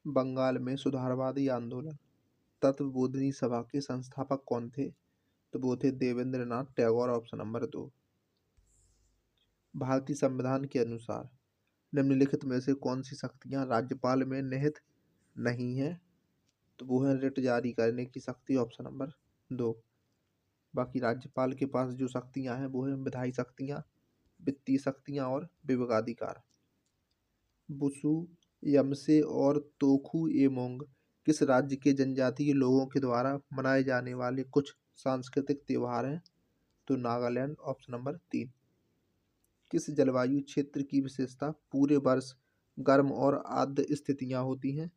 बंगाल में सुधारवादी आंदोलन तत्वबोधिनी सभा के संस्थापक कौन थे? तो वो थे देवेंद्रनाथ टैगोर, ऑप्शन नंबर 2। भारतीय संविधान के अनुसार निम्नलिखित में से कौन सी शक्तियां राज्यपाल में निहित नहीं है? तो वो है रिट जारी करने की शक्ति, ऑप्शन नंबर 2। बाकी राज्यपाल के पास जो शक्तियां हैं वो है विधायी शक्तियां, वित्तीय शक्तियां और विवेकाधिकार। बुसु, यमसे और तोखु एमोंग किस राज्य के जनजातीय लोगों के द्वारा मनाए जाने वाले कुछ सांस्कृतिक त्योहार हैं? तो नागालैंड, ऑप्शन नंबर 3। किस जलवायु क्षेत्र की विशेषता पूरे वर्ष गर्म और आर्द्र स्थितियां होती हैं?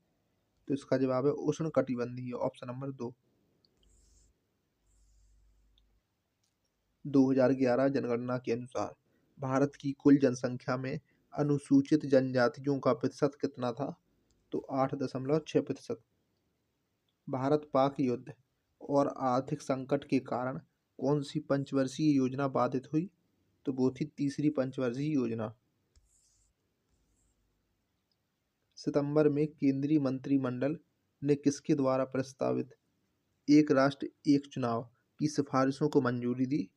तो इसका जवाब है उष्ण कटिबंधीय, ऑप्शन नंबर 2। 2011 जनगणना के अनुसार भारत की कुल जनसंख्या में अनुसूचित जनजातियों का प्रतिशत कितना था? तो 8.6%। भारत पाक युद्ध और आर्थिक संकट के कारण कौन सी पंचवर्षीय योजना बाधित हुई? तो वो थी तीसरी पंचवर्षीय योजना। सितंबर में केंद्रीय मंत्रिमंडल ने किसके द्वारा प्रस्तावित एक राष्ट्र एक चुनाव की सिफारिशों को मंजूरी दी?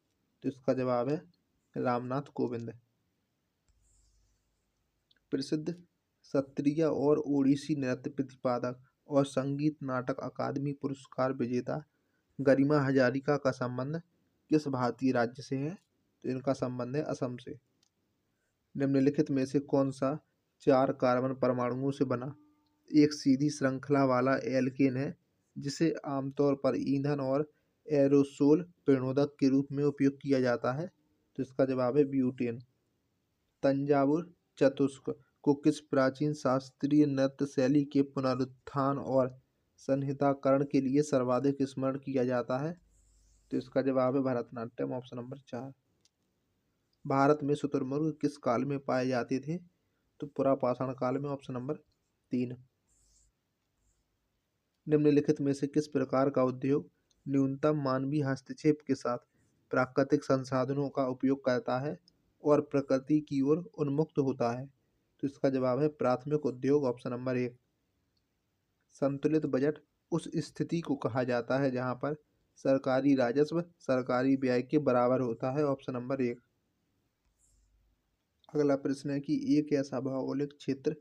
तो इसका जवाब है रामनाथ कोविंद। प्रसिद्ध सत्रिय और ओडिसी नृत्य प्रतिपादक और संगीत नाटक अकादमी पुरस्कार विजेता गरिमा हजारिका का संबंध किस भारतीय राज्य से है? तो इनका संबंध है असम से। निम्नलिखित में से कौन सा 4 कार्बन परमाणुओं से बना एक सीधी श्रृंखला वाला एल्केन है जिसे आमतौर पर ईंधन और एरोसोल प्रणोदक के रूप में उपयोग किया जाता है? तो इसका जवाब है ब्यूटेन। तंजावुर चतुष्क को किस प्राचीन शास्त्रीय नृत्य शैली के पुनरुत्थान और संहिताकरण के लिए सर्वाधिक स्मरण किया जाता है? तो इसका जवाब है भरतनाट्यम, ऑप्शन नंबर 4। भारत में शुतुरमुर्ग किस काल में पाए जाते थे? तो पुरापाषाण काल में, ऑप्शन नंबर 3। निम्नलिखित में से किस प्रकार का उद्योग न्यूनतम मानवीय हस्तक्षेप के साथ प्राकृतिक संसाधनों का उपयोग करता है और प्रकृति की ओर उन्मुक्त होता है? तो इसका जवाब है प्राथमिक उद्योग, ऑप्शन नंबर 1। संतुलित बजट उस स्थिति को कहा जाता है जहां पर सरकारी राजस्व सरकारी व्यय के बराबर होता है, ऑप्शन नंबर 1। अगला प्रश्न है कि एक ऐसा भौगोलिक क्षेत्र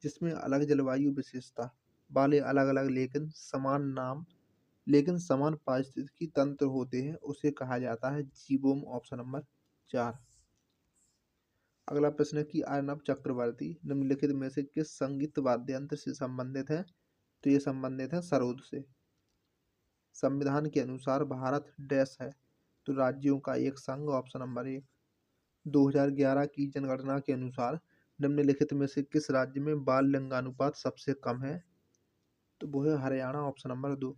जिसमें अलग जलवायु विशेषता वाले अलग अलग लेकिन समान पारिस्थितिकी तंत्र होते हैं उसे कहा जाता है जीवोम, ऑप्शन नंबर 4। अगला प्रश्न है कि अर्नब चक्रवर्ती निम्नलिखित में से किस संगीत वाद्य यंत्र से संबंधित है? तो ये संबंधित है सरोद से। संविधान के अनुसार भारत डैश है? तो राज्यों का एक संघ, ऑप्शन नंबर 1। 2011 की जनगणना के अनुसार निम्नलिखित में से किस राज्य में बाल लिंगानुपात सबसे कम है? तो वो है हरियाणा, ऑप्शन नंबर 2।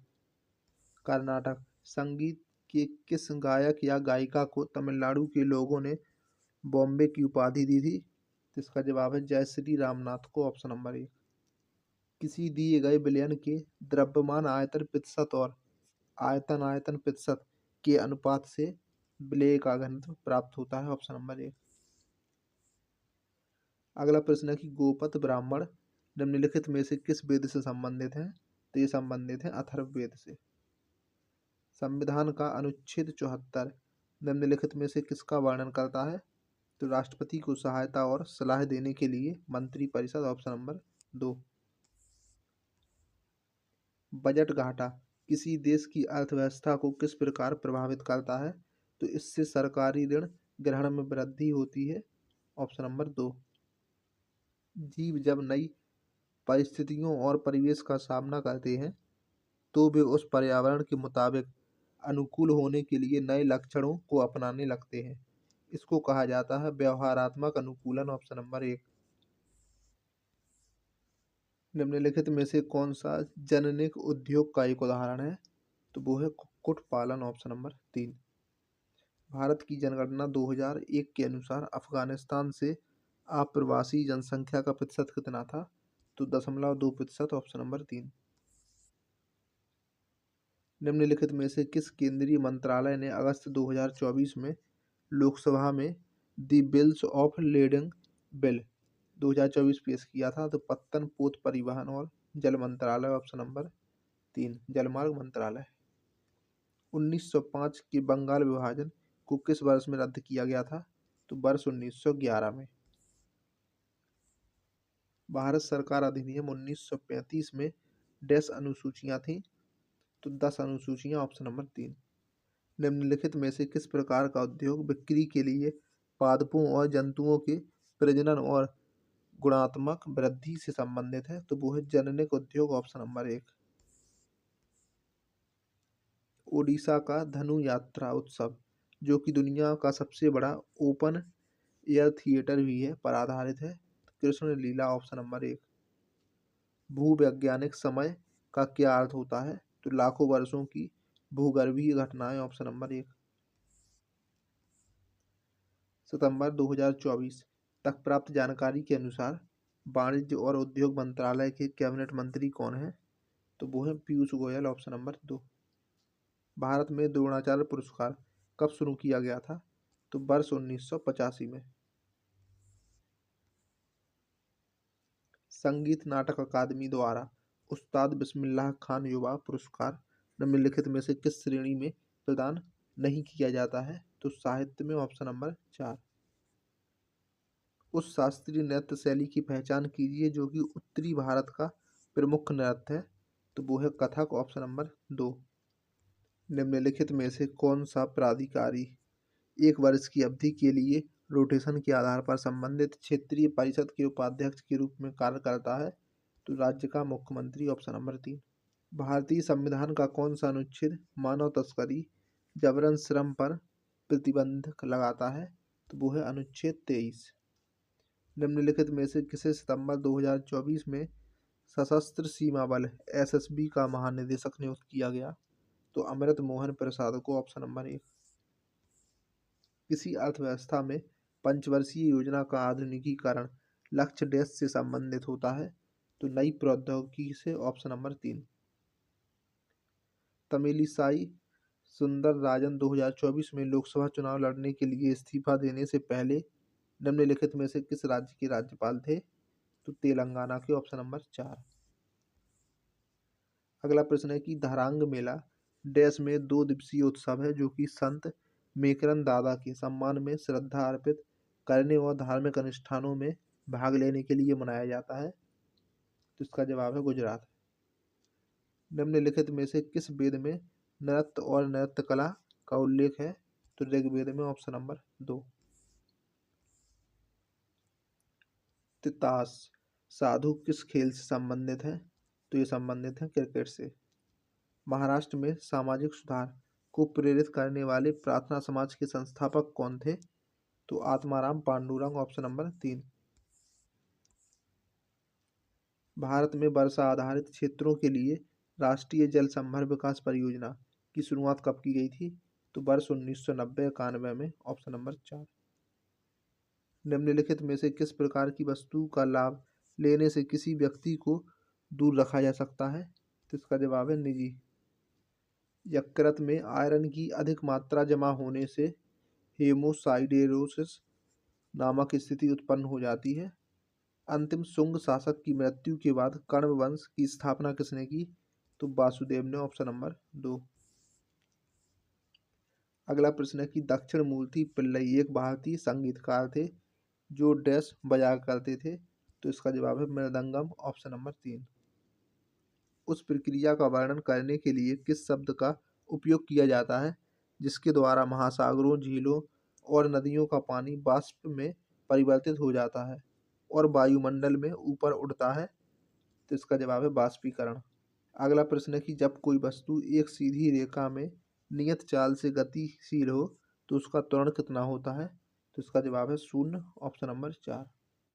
कर्नाटक संगीत के किस गायक या गायिका को तमिलनाडु के लोगों ने बॉम्बे की उपाधि दी थी? तो इसका जवाब है जयश्री रामनाथ को, ऑप्शन नंबर 1। किसी दिए गए विलयन के द्रव्यमान आयतन प्रतिशत और आयतन आयतन प्रतिशत के अनुपात से विलेय का घनत्व प्राप्त होता है, ऑप्शन नंबर 1। अगला प्रश्न है कि गोपथ ब्राह्मण निम्नलिखित में से किस वेद से संबंधित हैं? तो ये संबंधित हैं अथर्ववेद से। संविधान का अनुच्छेद 74 निम्नलिखित में से किसका वर्णन करता है? तो राष्ट्रपति को सहायता और सलाह देने के लिए मंत्रिपरिषद, ऑप्शन नंबर 2। बजट घाटा किसी देश की अर्थव्यवस्था को किस प्रकार प्रभावित करता है? तो इससे सरकारी ऋण ग्रहण में वृद्धि होती है, ऑप्शन नंबर 2। जीव जब नई परिस्थितियों और परिवेश का सामना करते हैं तो वे उस पर्यावरण के मुताबिक अनुकूल होने के लिए नए लक्षणों को अपनाने लगते हैं। इसको कहा जाता है व्यवहारात्मक अनुकूलन, ऑप्शन नंबर 1। निम्नलिखित में से कौन सा जननिक उद्योग का एक उदाहरण है? तो वो है कुक्कुट पालन, ऑप्शन नंबर 3। भारत की जनगणना 2001 के अनुसार अफगानिस्तान से आप्रवासी जनसंख्या का प्रतिशत कितना था? तो 0.2%, ऑप्शन नंबर 3। निम्नलिखित में से किस केंद्रीय मंत्रालय ने अगस्त 2024 में लोकसभा में दी बिल्स ऑफ लेडिंग बिल 2024 पेश किया था? तो पत्तन, पोत परिवहन और जल मंत्रालय ऑप्शन नंबर 3 जलमार्ग मंत्रालय। 1905 के बंगाल विभाजन को किस वर्ष में रद्द किया गया था? तो वर्ष 1911 में। भारत सरकार अधिनियम 1935 में डैश अनुसूचियां थी? तो 10 अनुसूचियां ऑप्शन नंबर 3। निम्नलिखित में से किस प्रकार का उद्योग बिक्री के लिए पादपों और जंतुओं के प्रजनन और गुणात्मक वृद्धि से संबंधित है? तो वो है जननिक उद्योग ऑप्शन नंबर 1। ओडिशा का धनु यात्रा उत्सव जो कि दुनिया का सबसे बड़ा ओपन एयर थिएटर भी है पर आधारित है? कृष्ण लीला ऑप्शन नंबर 1। भूवैज्ञानिक समय का क्या अर्थ होता है? तो लाखों वर्षों की भूगर्भीय घटनाएं ऑप्शन नंबर 1। सितंबर 2024 तक प्राप्त जानकारी के अनुसार वाणिज्य और उद्योग मंत्रालय के कैबिनेट मंत्री कौन है? तो वो है पीयूष गोयल ऑप्शन नंबर 2। भारत में द्रोणाचार्य पुरस्कार कब शुरू किया गया था? तो वर्ष 1985 में। संगीत नाटक अकादमी द्वारा उस्ताद बिस्मिल्लाह खान युवा पुरस्कार निम्नलिखित में से किस श्रेणी में प्रदान नहीं किया जाता है? तो साहित्य में ऑप्शन नंबर 4। उस शास्त्रीय नृत्य शैली की पहचान कीजिए जो कि उत्तरी भारत का प्रमुख नृत्य है? तो वो है कथक ऑप्शन नंबर 2। निम्नलिखित में से कौन सा प्राधिकारी 1 वर्ष की अवधि के लिए रोटेशन के आधार पर संबंधित क्षेत्रीय परिषद के उपाध्यक्ष के रूप में कार्य करता है? तो राज्य का मुख्यमंत्री ऑप्शन नंबर 3। भारतीय संविधान का कौन सा अनुच्छेद मानव तस्करी जबरन श्रम पर प्रतिबंध लगाता है? तो वो है अनुच्छेद 23। निम्नलिखित में से किसे सितंबर 2024 में सशस्त्र सीमा बल एसएसबी का महानिदेशक नियुक्त किया गया? तो अमृत मोहन प्रसाद को ऑप्शन नंबर 1। किसी अर्थव्यवस्था में पंचवर्षीय योजना का आधुनिकीकरण लक्ष्य डैश से संबंधित होता है? तो नई प्रौद्योगिकी से ऑप्शन नंबर 3। तमिलिसाई सुंदरराजन 2024 में लोकसभा चुनाव लड़ने के लिए इस्तीफा देने से पहले निम्नलिखित में से किस राज्य के राज्यपाल थे? तो तेलंगाना के ऑप्शन नंबर 4। अगला प्रश्न है कि धारांग मेला डैश में 2 दिवसीय उत्सव है जो कि संत मेकरन दादा के सम्मान में श्रद्धा अर्पित करने और धार्मिक अनुष्ठानों में भाग लेने के लिए मनाया जाता है? तो इसका जवाब है गुजरात। निम्नलिखित में से किस वेद में नृत्य और नृत्य कला का उल्लेख है? तो ऋग्वेद में ऑप्शन नंबर 2। तितास साधु किस खेल से संबंधित है? तो ये संबंधित है क्रिकेट से। महाराष्ट्र में सामाजिक सुधार को प्रेरित करने वाले प्रार्थना समाज के संस्थापक कौन थे? तो आत्माराम पांडुरंग ऑप्शन नंबर 3। भारत में वर्षा आधारित क्षेत्रों के लिए राष्ट्रीय जल संभर विकास परियोजना की शुरुआत कब की गई थी? तो वर्ष 1990-91 में ऑप्शन नंबर 4। निम्नलिखित में से किस प्रकार की वस्तु का लाभ लेने से किसी व्यक्ति को दूर रखा जा सकता है? तो इसका जवाब है निजी। यकृत में आयरन की अधिक मात्रा जमा होने से हेमोसाइडेरोसिस नामक स्थिति उत्पन्न हो जाती है। अंतिम शुंग शासक की मृत्यु के बाद कण्व वंश की स्थापना किसने की? तो वासुदेव ने ऑप्शन नंबर 2। अगला प्रश्न है कि दक्षिण मूर्ति पिल्लई एक भारतीय संगीतकार थे जो डैश बजाया करते थे? तो इसका जवाब है मृदंगम ऑप्शन नंबर 3। उस प्रक्रिया का वर्णन करने के लिए किस शब्द का उपयोग किया जाता है जिसके द्वारा महासागरों झीलों और नदियों का पानी वाष्प में परिवर्तित हो जाता है और वायुमंडल में ऊपर उड़ता है? तो इसका जवाब है वाष्पीकरण। अगला प्रश्न है कि जब कोई वस्तु एक सीधी रेखा में नियत चाल से गतिशील हो तो उसका त्वरण कितना होता है? तो इसका जवाब है 0 ऑप्शन नंबर 4।